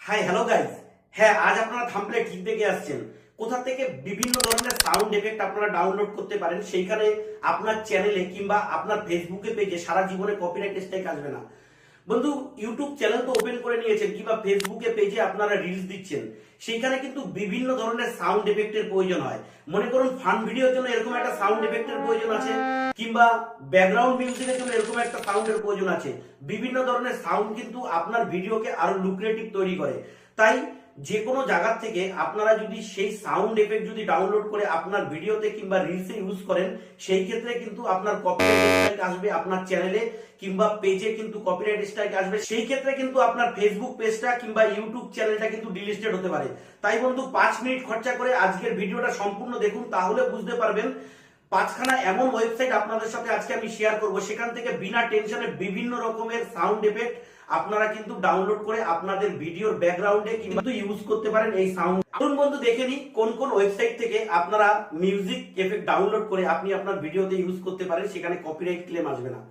Hi hello guys. হ্যাঁ, আজ আপনারা থাম্বনেলে ঠিক দেখে আসছেন। কোথা থেকে বিভিন্ন ধরনের সাউন্ড এফেক্ট আপনারা ডাউনলোড করতে পারেন, সেইখানে আপনার চ্যানেলে কিংবা আপনার ফেসবুকে পেজে সারা জীবনে কপিরাইট স্ট্রাইক আসবে না। বন্ধু, ইউটিউব চ্যানেল তো ওপেন করে নিয়েছেন কিংবা ফেসবুকে পেজে আপনারা রিলস দিচ্ছেন, সেইখানে কিন্তু বিভিন্ন ধরনের সাউন্ড এফেক্টের প্রয়োজন হয়। মনে করুন ফান ভিডিওর জন্য এরকম একটা সাউন্ড এফেক্টের প্রয়োজন আছে, কিংবা ব্যাকগ্রাউন্ড মিউজিকের জন্য এরকম একটা সাউন্ডের প্রয়োজন আছে। বিভিন্ন ধরনের সাউন্ড কিন্তু আপনার ভিডিওকে আরো লুক্রেটিভ তৈরি করে। তাই যে কোনো জায়গা থেকে আপনারা যদি সেই সাউন্ড এফেক্ট যদি ডাউনলোড করে আপনার ভিডিওতে কিংবা রিলসে ইউজ করেন, সেই ক্ষেত্রে কিন্তু আপনার কপিরাইট স্ট্রাইক আসবে আপনার চ্যানেলে কিংবা পেজে, কিন্তু কপিরাইট স্ট্রাইক আসবে। সেই ক্ষেত্রে কিন্তু আপনার ফেসবুক পেজটা কিংবা ইউটিউব চ্যানেলটা কিন্তু ডিলিস্টেড হতে পারে। তাই বন্ধু, 5 মিনিট খরচা করে আজকের ভিডিওটা সম্পূর্ণ দেখুন, তাহলে বুঝতে পারবেন। 5খানা এমন ওয়েবসাইট আপনাদের সাথে আজকে আমি শেয়ার করব, সেখান থেকে বিনা টেনশনে বিভিন্ন রকমের সাউন্ড এফেক্ট আপনারা কিন্তু ডাউনলোড করে আপনাদের ভিডিওর ব্যাকগ্রাউন্ডে কিন্তু ইউজ করতে পারেন এই সাউন্ড। আসুন বন্ধু, দেখে নিই কোন কোন ওয়েবসাইট থেকে আপনারা মিউজিক এফেক্ট ডাউনলোড করে আপনি আপনার ভিডিওতে ইউজ করতে পারেন, সেখানে কপিরাইট ক্লেম আসবে না।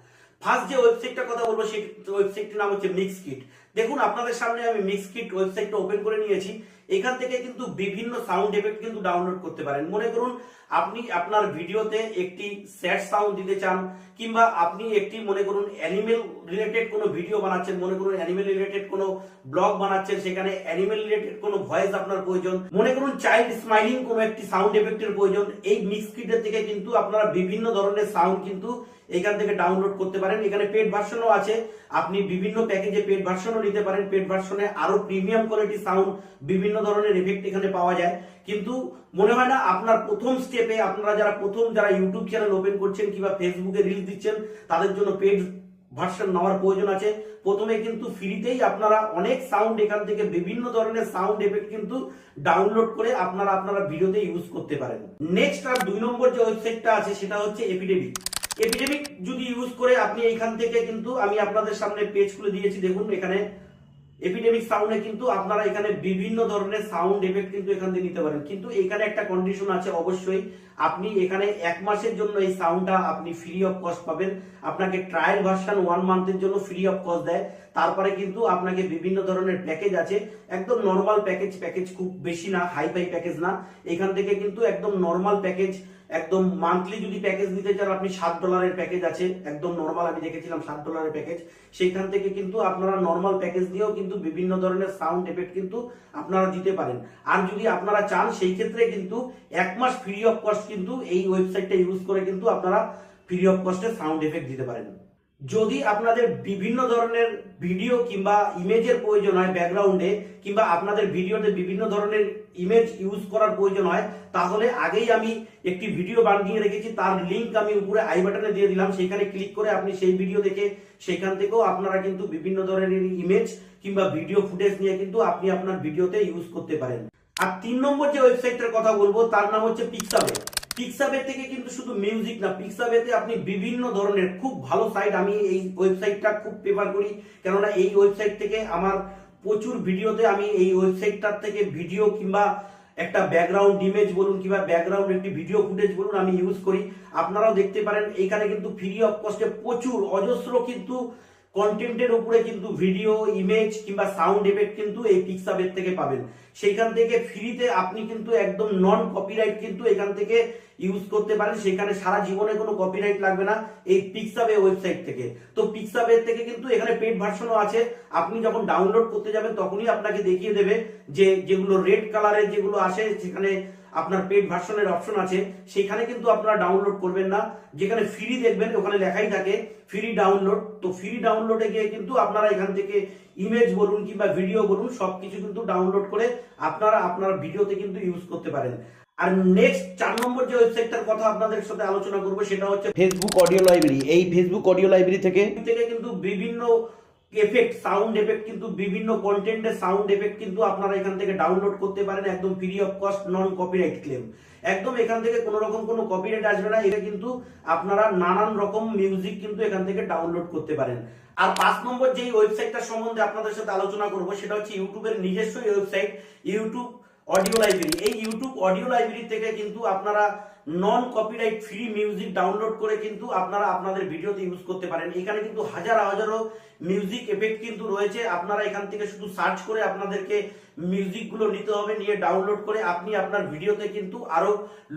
ফার্স্ট যে ওয়েবসাইটটার কথা বলবো, সেই ওয়েবসাইটটির নাম হচ্ছে মিক্সকিট। দেখুন, আপনাদের সামনে আমি মিক্সকিট ওয়েবসাইটটা ওপেন করে নিয়েছি। এখান থেকে কিন্তু বিভিন্ন সাউন্ড এফেক্ট কিন্তু ডাউনলোড করতে পারেন। মনে করুন আপনি আপনার ভিডিওতে একটি স্যাড সাউন্ড দিতে চান, কিংবা আপনি একটি মনে করুন অ্যানিমেল রিলেটেড কোনো ভিডিও বানাচ্ছেন, মনে করুন অ্যানিমেল রিলেটেড কোনো ব্লগ বানাচ্ছেন, সেখানে অ্যানিমেল রিলেটেড কোনো ভয়েস আপনার প্রয়োজন, মনে করুন চাইল্ড স্মাইলিং কোনো একটি সাউন্ড এফেক্টের প্রয়োজন। এই মিক্সকিটের থেকে কিন্তু আপনারা বিভিন্ন ধরনের সাউন্ড কিন্তু এখান থেকে ডাউনলোড করতে পারেন। এখানে পেড ভার্সনও আছে, আপনি বিভিন্ন প্যাকেজে পেড ভার্সনও নিতে পারেন। পেড ভার্সনে আরো প্রিমিয়াম কোয়ালিটি সাউন্ড, বিভিন্ন ধরনের এফেক্ট এখানে পাওয়া যায়। কিন্তু মনে হয় না আপনার প্রথম স্টেপে, আপনারা যারা ইউটিউব চ্যানেল ওপেন করছেন কিংবা ফেসবুকে রিলস দিচ্ছেন, তাদের জন্য পেড ভার্সন নেওয়ার প্রয়োজন আছে। প্রথমে কিন্তু ফ্রিতেই আপনারা অনেক সাউন্ড এখান থেকে বিভিন্ন ধরনের সাউন্ড এফেক্ট কিন্তু ডাউনলোড করে আপনারা ভিডিওতে ইউজ করতে পারেন। নেক্সট আর 2 নম্বর যে ওয়েবসাইটটা আছে, সেটা হচ্ছে এপিডেমিক। এপিডেমিক যদি ইউজ করে আপনি এইখান থেকে কিন্তু আমি আপনাদের সামনে পেজ খুলে দিয়েছি, দেখুন এখানে এপিডেমিক সাউন্ডে কিন্তু আপনারা এখানে বিভিন্ন ধরনের সাউন্ড এফেক্ট কিন্তু এখান থেকে নিতে পারেন। কিন্তু এখানে একটা কন্ডিশন আছে, অবশ্যই আপনি এখানে 1 মাসের জন্য এই সাউন্ডটা আপনি ফ্রি অফ কস্ট পাবেন। আপনাকে ট্রায়াল ভার্সন 1 মান্থের জন্য ফ্রি অফ কস্ট দেয়। তারপরে কিন্তু আপনাকে বিভিন্ন ধরনের প্যাকেজ আছে, একদম নর্মাল প্যাকেজ খুব বেশি না, হাই ফাই প্যাকেজ না। এখান থেকে কিন্তু একদম নর্মাল প্যাকেজ, একদম মান্থলি যদি প্যাকেজ নিতে চান আপনি $7 প্যাকেজ আছে, একদম নর্মাল, আমি দেখেছিলাম $7 প্যাকেজ। সেইখান থেকে কিন্তু আপনারা নর্মাল প্যাকেজ দিয়েও কিন্তু বিভিন্ন ধরনের সাউন্ড এফেক্ট কিন্তু আপনারা দিতে পারেন। আর যদি আপনারা চান, সেই ক্ষেত্রে কিন্তু 1 মাস ফ্রি অফ কস্ট কিন্তু এই ওয়েবসাইটটা ইউজ করে কিন্তু আপনারা ফ্রি অফ কস্টে সাউন্ড এফেক্ট দিতে পারেন। যদি আপনাদের বিভিন্ন ধরনের ভিডিও কিংবা ইমেজের প্রয়োজন হয় ব্যাকগ্রাউন্ডে, কিংবা আপনাদের ভিডিওতে বিভিন্ন ধরনের ইমেজ ইউজ করার প্রয়োজন হয়, তাহলে আগেই আমি একটি ভিডিও বানিয়ে রেখেছি, তার লিংক আমি উপরে আই বাটনে দিয়ে দিলাম। সেখানে ক্লিক করে আপনি সেই ভিডিও দেখে সেখান থেকেও আপনারা কিন্তু বিভিন্ন ধরনের ইমেজ কিংবা ভিডিও ফুটেজ নিয়ে কিন্তু আপনি আপনার ভিডিওতে ইউজ করতে পারেন। আর 3 নম্বর যে ওয়েবসাইটটার কথা বলবো, তার নাম হচ্ছে পিক্সাবে। পিক্সাবে থেকে কিন্তু শুধু মিউজিক না, পিক্সাবেতে আপনি বিভিন্ন ধরনের খুব ভালো সাইট, আমি এই ওয়েবসাইটটা খুব প্রেফার করি, কেননা এই ওয়েবসাইট থেকে আমার প্রচুর ভিডিওতে আমি এই ওয়েবসাইটটার থেকে ভিডিও কিংবা একটা ব্যাকগ্রাউন্ড ইমেজ বলুন কিংবা ব্যাকগ্রাউন্ড একটি ভিডিও ফুটেজ বলুন আমি ইউজ করি। আপনারাও দেখতে পারেন, এখানে কিন্তু ফ্রি অফ কস্টে প্রচুর অজস্র কিন্তু কন্টেন্টের উপরে কিন্তু ভিডিও, ইমেজ কিংবা সাউন্ড এফেক্ট কিন্তু এই পিক্সাবের থেকে পাবেন। সেইখান থেকে ফ্রিতে আপনি কিন্তু একদম নন কপিরাইট কিন্তু এখান থেকে ইউজ করতে পারেন। সেখানে সারা জীবনে কোনো কপিরাইট লাগবে না এই পিক্সাবে ওয়েবসাইট থেকে। তো পিক্সাবের থেকে কিন্তু এখানে পেড ভার্সনও আছে। আপনি যখন ডাউনলোড করতে যাবেন তখনই আপনাকে দেখিয়ে দেবে যে যেগুলো রেড কালারের যেগুলো আসে, সেখানে আপনার পেড ভার্সনের অপশন আছে, সেখানে কিন্তু আপনারা ডাউনলোড করবেন না। যেখানে ফ্রি দেখবেন ওখানে লেখাই থাকে ফ্রি ডাউনলোড। তো ফ্রি ডাউনলোডে গিয়ে কিন্তু আপনারা এখান থেকে ইমেজ বলুন কিংবা ভিডিও বলুন সবকিছু কিন্তু ডাউনলোড করে আপনারা আপনার ভিডিওতে কিন্তু ইউজ করতে পারেন। আর নেক্সট 4 নম্বর যে ওয়েবসাইটটার কথা আপনাদের সাথে আলোচনা করবো, সেটা হচ্ছে ফেসবুক অডিও লাইব্রেরি। এই ফেসবুক অডিও লাইব্রেরি থেকে কিন্তু বিভিন্ন এফেক্ট, সাউন্ড এফেক্ট, কিন্তু বিভিন্ন কন্টেন্টের সাউন্ড এফেক্ট কিন্তু আপনারা এখান থেকে ডাউনলোড করতে পারেন, একদম free of cost, non copyright claim. একদম এখান থেকে কোনো রকম কোনো কপিরাইট আসবে না। এটা কিন্তু আপনারা নানান রকম মিউজিক কিন্তু এখান থেকে ডাউনলোড করতে পারেন। আর 5 নম্বর যেই ওয়েবসাইটটার সম্বন্ধে আপনাদের সাথে আলোচনা করব, সেটা হচ্ছে ইউটিউবের নিজস্ব ওয়েবসাইট, ইউটিউব অডিও লাইব্রেরি। এই ইউটিউব অডিও লাইব্রেরি থেকে কিন্তু আপনারা নন কপিরাইট ফ্রি মিউজিক ডাউনলোড করে কিন্তু আপনারা আপনাদের ভিডিওতে ইউজ করতে পারেন। এখানে কিন্তু হাজার হাজারো মিউজিক এফেক্ট কিন্তু রয়েছে। আপনারা এখান থেকে শুধু সার্চ করে আপনাদেরকে মিউজিক গুলো নিতে হবে, নিয়ে ডাউনলোড করে আপনি আপনার ভিডিওতে কিন্তু আরো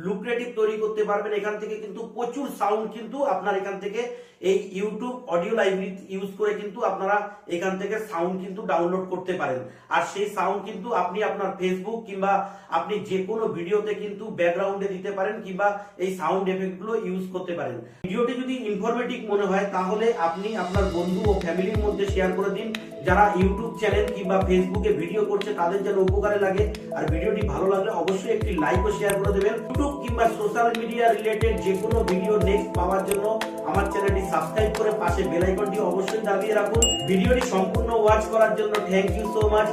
লুক্রেটিভ তৈরি করতে পারবেন। এখান থেকে কিন্তু প্রচুর সাউন্ড কিন্তু আপনার এখান থেকে এই ইউটিউব অডিও লাইব্রেরি ইউজ করে কিন্তু আপনারা এখান থেকে সাউন্ড কিন্তু ডাউনলোড করতে পারেন। আর সেই সাউন্ড কিন্তু আপনি আপনার ফেসবুক কিংবা আপনি যে কোনো ভিডিওতে কিন্তু ব্যাকগ্রাউন্ডে দিতে পারেন কিংবা এই সাউন্ড এফেক্ট গুলো ইউজ করতে পারেন। ভিডিওটি যদি ইনফরমেটিভ মনে হয় তাহলে আপনি আপনার বন্ধু ও ফ্যামিলির মধ্যে শেয়ার করে দিন, যারা ইউটিউব চ্যানেল কিংবা ফেসবুকে ভিডিও করছে তাদের যেন উপকারে লাগে। আর ভিডিওটি ভালো লাগলে অবশ্যই একটি লাইক ও শেয়ার করে দেবেন। ইউটিউব কিংবা সোশ্যাল মিডিয়া রিলেটেড যে কোনো ভিডিও নেক্সট পাওয়ার জন্য আমার চ্যানেলটি সাবস্ক্রাইব করে পাশে বেল আইকনটি অবশ্যই দাবিয়ে রাখুন। ভিডিওটি সম্পূর্ণ ওয়াচ করার জন্য থ্যাংক ইউ সো মাচ।